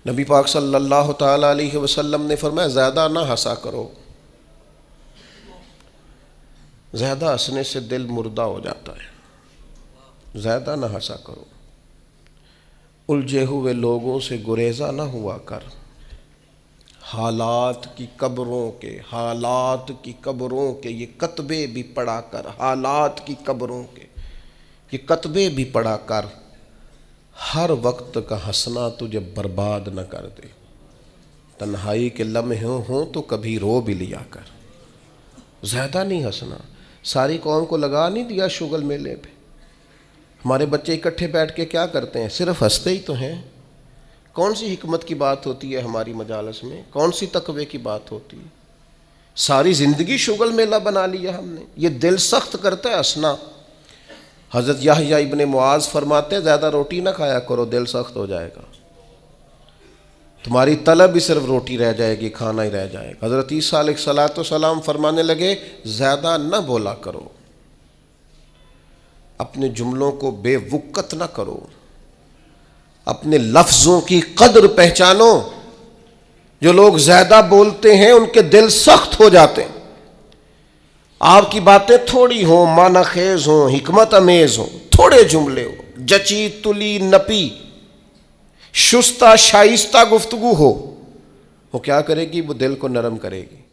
نبی پاک صلی اللہ تعالیٰ علیہ وسلم نے فرمایا زیادہ نہ ہنسا کرو، زیادہ ہنسنے سے دل مردہ ہو جاتا ہے، زیادہ نہ ہنسا کرو، الجھے ہوئے لوگوں سے گریزہ نہ ہوا کر، حالات کی قبروں کے یہ کتبے بھی پڑھا کر، حالات کی قبروں کے یہ کتبے بھی پڑھا کر، ہر وقت کا ہنسنا تجھے برباد نہ کر دے، تنہائی کے لمحے ہوں تو کبھی رو بھی لیا کر، زیادہ نہیں ہنسنا۔ ساری قوم کو لگا نہیں دیا شغل میلے پہ، ہمارے بچے اکٹھے بیٹھ کے کیا کرتے ہیں؟ صرف ہنستے ہی تو ہیں۔ کون سی حکمت کی بات ہوتی ہے ہماری مجالس میں؟ کون سی تقوی کی بات ہوتی ہے؟ ساری زندگی شغل میلہ بنا لیا ہم نے۔ یہ دل سخت کرتا ہے ہنسنا۔ حضرت یحییٰ ابن معاذ فرماتے ہیں زیادہ روٹی نہ کھایا کرو، دل سخت ہو جائے گا، تمہاری طلب ہی صرف روٹی رہ جائے گی، کھانا ہی رہ جائے گا۔ حضرت عیسیٰ علیہ السلام فرمانے لگے زیادہ نہ بولا کرو، اپنے جملوں کو بے وقت نہ کرو، اپنے لفظوں کی قدر پہچانو۔ جو لوگ زیادہ بولتے ہیں ان کے دل سخت ہو جاتے ہیں۔ آپ کی باتیں تھوڑی ہوں، معنی خیز ہوں، حکمت امیز ہوں، تھوڑے جملے ہو، جچی تلی نپی شستہ شائستہ گفتگو ہو، وہ کیا کرے گی؟ وہ دل کو نرم کرے گی۔